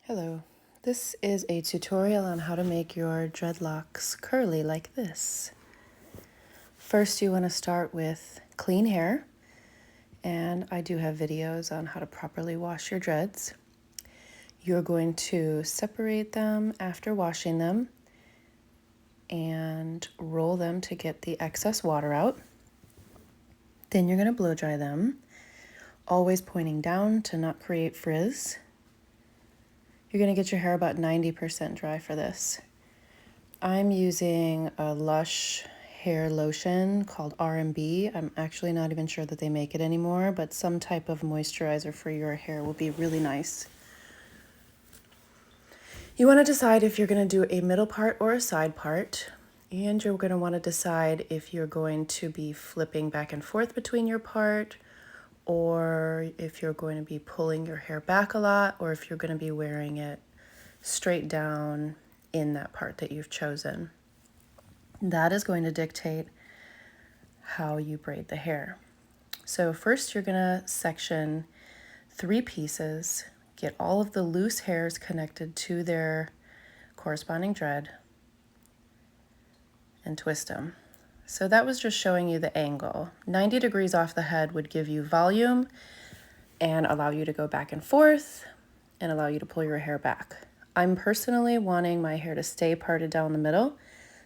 Hello, this is a tutorial on how to make your dreadlocks curly like this. First, you want to start with clean hair, and I do have videos on how to properly wash your dreads. You're going to separate them after washing them and roll them to get the excess water out. Then you're going to blow dry them, always pointing down to not create frizz. You're going to get your hair about 90% dry for this. I'm using a Lush hair lotion called R&B. I'm actually not even sure that they make it anymore, but some type of moisturizer for your hair will be really nice. You want to decide if you're going to do a middle part or a side part, and you're going to want to decide if you're going to be flipping back and forth between your part, or if you're going to be pulling your hair back a lot, or if you're going to be wearing it straight down in that part that you've chosen. That is going to dictate how you braid the hair. So first you're going to section 3 pieces, get all of the loose hairs connected to their corresponding dread, and twist them. So that was just showing you the angle. 90 degrees off the head would give you volume and allow you to go back and forth and allow you to pull your hair back. I'm personally wanting my hair to stay parted down the middle,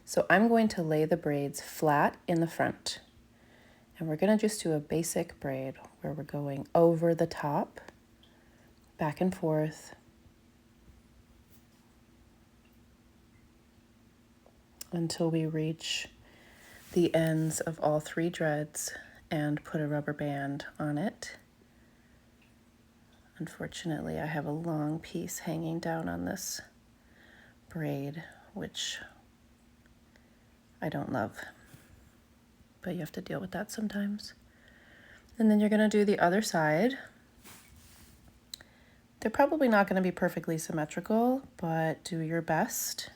so I'm going to lay the braids flat in the front. And we're going to just do a basic braid where we're going over the top, back and forth, until we reach the ends of all 3 dreads and put a rubber band on it. Unfortunately, I have a long piece hanging down on this braid, which I don't love, but you have to deal with that sometimes. And then you're going to do the other side. They're probably not going to be perfectly symmetrical, but do your best.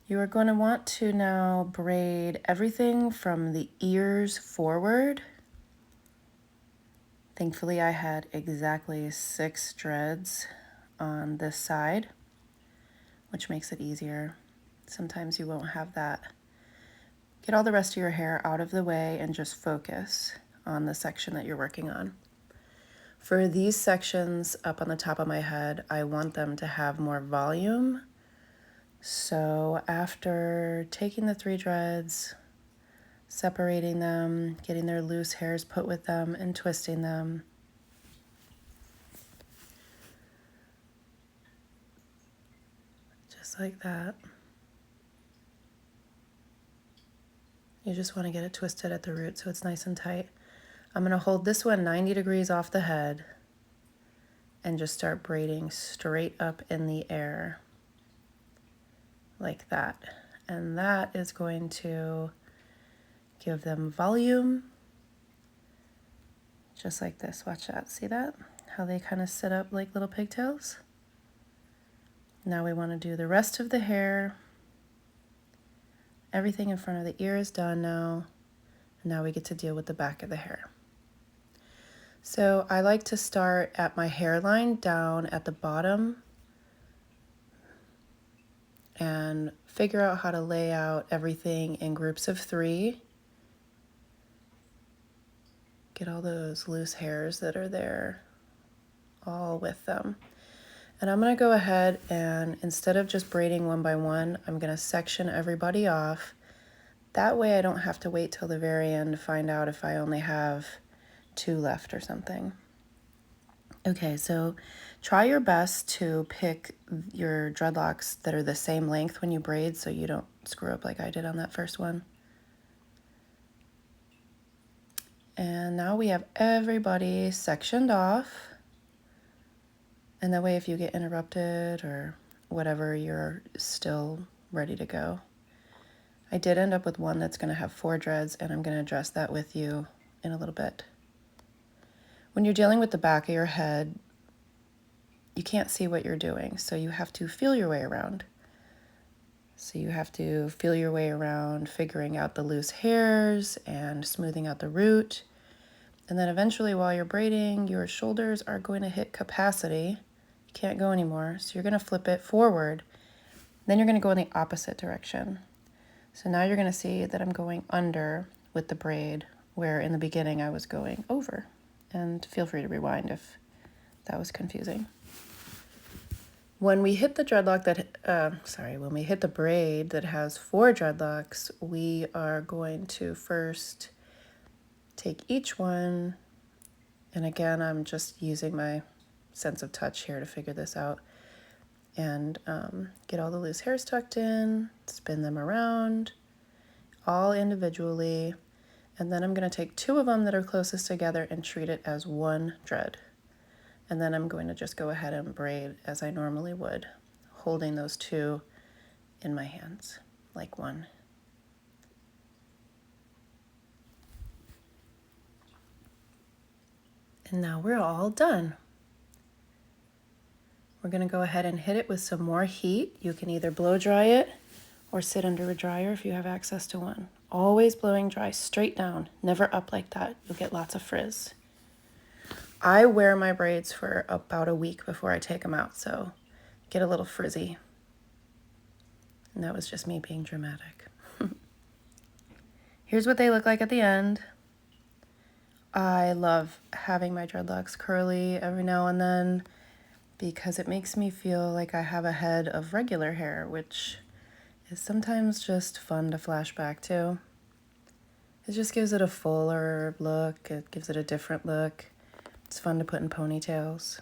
You are going to want to now braid everything from the ears forward. Thankfully, I had exactly 6 dreads on this side, which makes it easier. Sometimes you won't have that. Get all the rest of your hair out of the way and just focus on the section that you're working on. For these sections up on the top of my head, I want them to have more volume. So after taking the 3 dreads, separating them, getting their loose hairs put with them, and twisting them, just like that. You just want to get it twisted at the root so it's nice and tight. I'm going to hold this one 90 degrees off the head and just start braiding straight up in the air like that. And that is going to give them volume, just like this. Watch that. See that? How they kind of sit up like little pigtails? Now we want to do the rest of the hair. Everything in front of the ear is done now. And now we get to deal with the back of the hair. So I like to start at my hairline down at the bottom and figure out how to lay out everything in groups of 3. Get all those loose hairs that are there all with them. And I'm going to go ahead and instead of just braiding one by one, I'm going to section everybody off. That way I don't have to wait till the very end to find out if I only have 2 left or something. Okay, so try your best to pick your dreadlocks that are the same length when you braid so you don't screw up like I did on that first one. And now we have everybody sectioned off. And that way if you get interrupted or whatever, you're still ready to go. I did end up with one that's going to have 4 dreads, and I'm going to address that with you in a little bit. When you're dealing with the back of your head, you can't see what you're doing, so you have to feel your way around. So you have to feel your way around figuring out the loose hairs and smoothing out the root. And then eventually while you're braiding, your shoulders are going to hit capacity. You You can't go anymore. So you're going to flip it forward. Then you're going to go in the opposite direction. So now you're going to see that I'm going under with the braid, where in the beginning I was going over. And feel free to rewind if that was confusing. When we hit the dreadlock when we hit the braid that has 4 dreadlocks, we are going to first take each one, and again, I'm just using my sense of touch here to figure this out, and get all the loose hairs tucked in, spin them around, all individually, and then I'm going to take 2 of them that are closest together and treat it as one dread. And then I'm going to just go ahead and braid as I normally would, holding those 2 in my hands, like one. And now we're all done. We're going to go ahead and hit it with some more heat. You can either blow dry it or sit under a dryer if you have access to one. Always blowing dry straight down, never up like that. You'll get lots of frizz. I wear my braids for about a week before I take them out, so get a little frizzy. And that was just me being dramatic. Here's what they look like at the end. I love having my dreadlocks curly every now and then because it makes me feel like I have a head of regular hair, which is sometimes just fun to flash back to. It just gives it a fuller look. It gives it a different look. It's fun to put in ponytails.